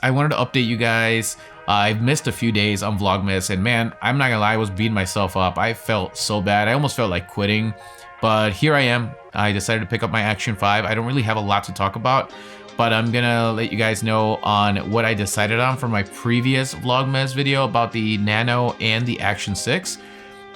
I wanted to update you guys. I've missed a few days on Vlogmas, and man, I'm not gonna lie, I was beating myself up. I felt so bad. I almost felt like quitting, but here I am. I decided to pick up my Action 5. I don't really have a lot to talk about, but I'm gonna let you guys know on what I decided on for my previous Vlogmas video about the Nano and the Action 6.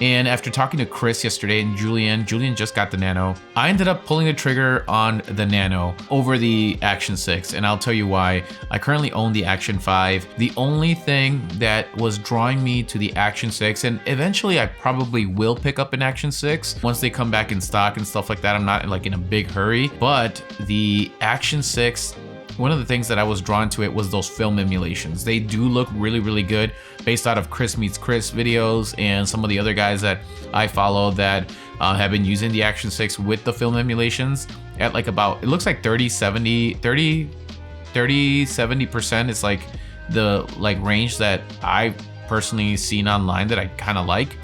And after talking to Chris yesterday and Julian just got the Nano, I ended up pulling the trigger on the Nano over the Action 6, and I'll tell you why. I currently own the Action 5. The only thing that was drawing me to the Action 6, and eventually I probably will pick up an Action 6 once they come back in stock and stuff like that. I'm not like in a big hurry, but the Action 6, one of the things that I was drawn to it was those film emulations. They do look really, really good based out of Chris Meets Chris videos and some of the other guys that I follow that have been using the Action 6 with the film emulations at like about, it looks like 30-70% is like the range that I've personally seen online that I kind of like.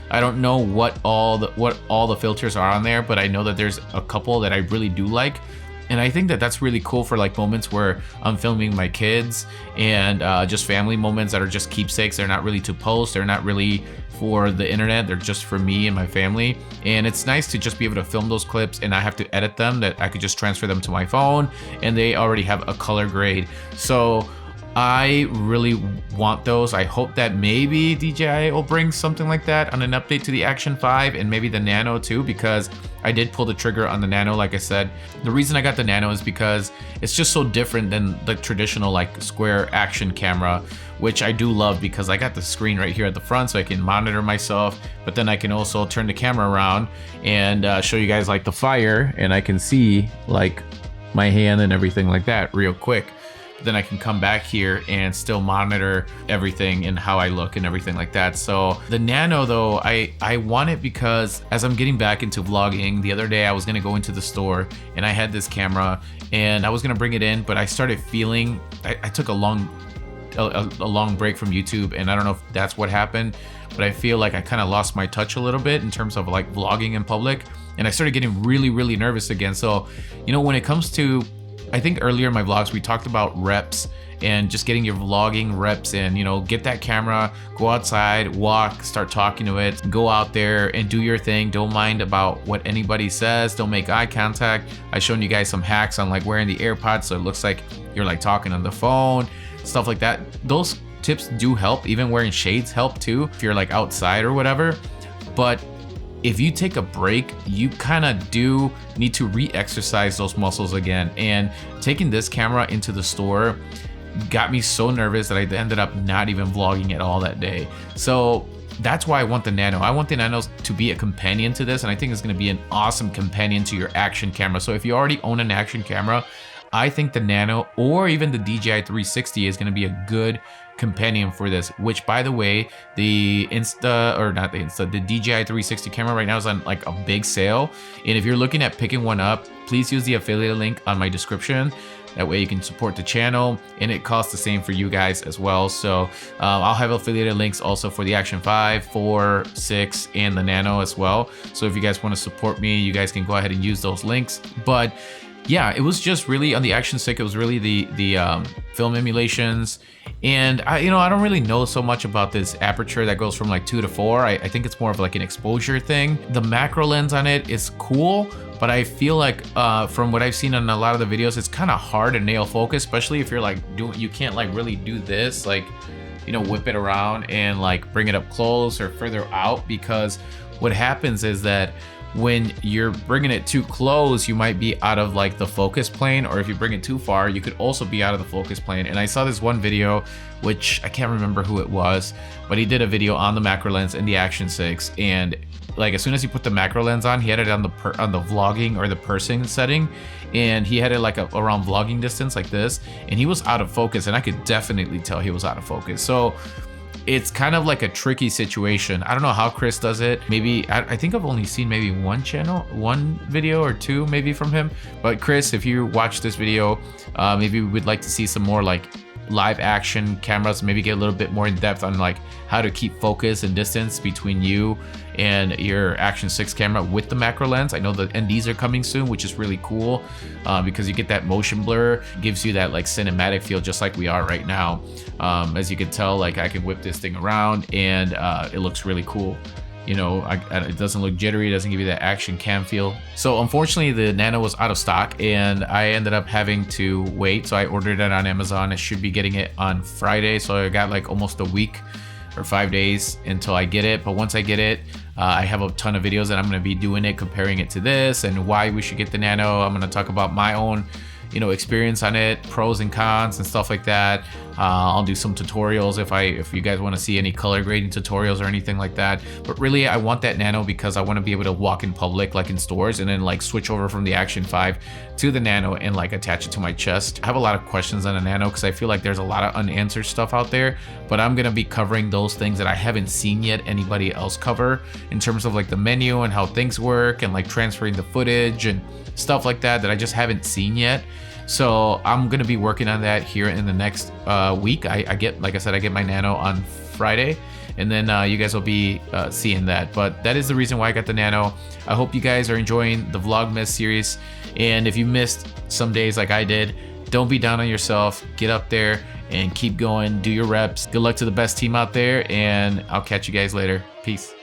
I don't know what all the filters are on there, but I know that there's a couple that I really do like. And I think that that's really cool for like moments where I'm filming my kids and just family moments that are just keepsakes. They're not really to post. They're not really for the internet. They're just for me and my family. And it's nice to just be able to film those clips and I have to edit them, that I could just transfer them to my phone and they already have a color grade. So I really want those. I hope that maybe DJI will bring something like that on an update to the Action 5 and maybe the Nano too, because I did pull the trigger on the Nano. Like I said, the reason I got the Nano is because it's just so different than the traditional like square action camera, which I do love because I got the screen right here at the front so I can monitor myself, but then I can also turn the camera around and show you guys like the fire, and I can see like my hand and everything like that real quick. Then I can come back here and still monitor everything and how I look and everything like that. So the Nano though, I want it because as I'm getting back into vlogging, the other day I was gonna go into the store and I had this camera and I was gonna bring it in, but I started feeling, I took a long break from YouTube, and I don't know if that's what happened, but I feel like I kind of lost my touch a little bit in terms of like vlogging in public, and I started getting really, really nervous again. So, you know, when it comes to, I think earlier in my vlogs we talked about reps and just getting your vlogging reps in, you know, get that camera, go outside, walk, start talking to it, go out there and do your thing. Don't mind about what anybody says. Don't make eye contact. I've shown you guys some hacks on like wearing the AirPods so it looks like you're like talking on the phone, stuff like that. Those tips do help. Even wearing shades help too if you're like outside or whatever. But if you take a break, you kind of do need to re-exercise those muscles again. And taking this camera into the store got me so nervous that I ended up not even vlogging at all that day. So that's why I want the Nano. I want the Nano to be a companion to this, and I think it's going to be an awesome companion to your action camera. So if you already own an action camera, I think the Nano or even the DJI 360 is going to be a good companion for this, which by the way, the the DJI 360 camera right now is on like a big sale. And if you're looking at picking one up, please use the affiliate link on my description. That way you can support the channel, and it costs the same for you guys as well. So I'll have affiliated links also for the Action 5, 4, 6, and the Nano as well. So if you guys want to support me, you guys can go ahead and use those links. But yeah, it was just really on the Action 6, it was really the film emulations. And I don't really know so much about this aperture that goes from like 2 to 4. I think it's more of like an exposure thing. The macro lens on it is cool, but I feel like from what I've seen on a lot of the videos, it's kind of hard to nail focus, especially if you're like you can't like really do this, like, you know, whip it around and like bring it up close or further out, because what happens is that when you're bringing it too close, you might be out of like the focus plane, or if you bring it too far, you could also be out of the focus plane. And I saw this one video, which I can't remember who it was, but he did a video on the macro lens in the Action 6, and like as soon as he put the macro lens on, he had it on the vlogging or the person setting, and he had it like around vlogging distance like this, and he was out of focus, and I could definitely tell he was out of focus. So it's kind of like a tricky situation. I don't know how Chris does it. Maybe I think I've only seen maybe one video or two maybe from him. But Chris, if you watch this video, maybe we would like to see some more like live action cameras, maybe get a little bit more in depth on like how to keep focus and distance between you and your Action 6 camera with the macro lens. I know the NDs are coming soon, which is really cool because you get that motion blur, gives you that like cinematic feel just like we are right now. As you can tell, like I can whip this thing around and it looks really cool. You know, it doesn't look jittery, it doesn't give you that action cam feel. So unfortunately the Nano was out of stock and I ended up having to wait. So I ordered it on Amazon. I should be getting it on Friday. So I got like almost a week or 5 days until I get it. But once I get it, I have a ton of videos that I'm going to be doing it, comparing it to this and why we should get the Nano. I'm going to talk about my own, you know, experience on it, pros and cons and stuff like that. I'll do some tutorials if you guys want to see any color grading tutorials or anything like that. But really I want that Nano because I want to be able to walk in public, like in stores, and then like switch over from the Action 5 to the Nano and like attach it to my chest. I have a lot of questions on the Nano because I feel like there's a lot of unanswered stuff out there, but I'm gonna be covering those things that I haven't seen yet anybody else cover in terms of like the menu and how things work and like transferring the footage and stuff like that I just haven't seen yet. So I'm gonna be working on that here in the next week. I get, like I said, I get my Nano on Friday, and then you guys will be seeing that. But that is the reason why I got the Nano. I hope you guys are enjoying the Vlogmas series, and if you missed some days like I did, don't be down on yourself. Get up there and keep going. Do your reps. Good luck to the best team out there, and I'll catch you guys later. Peace.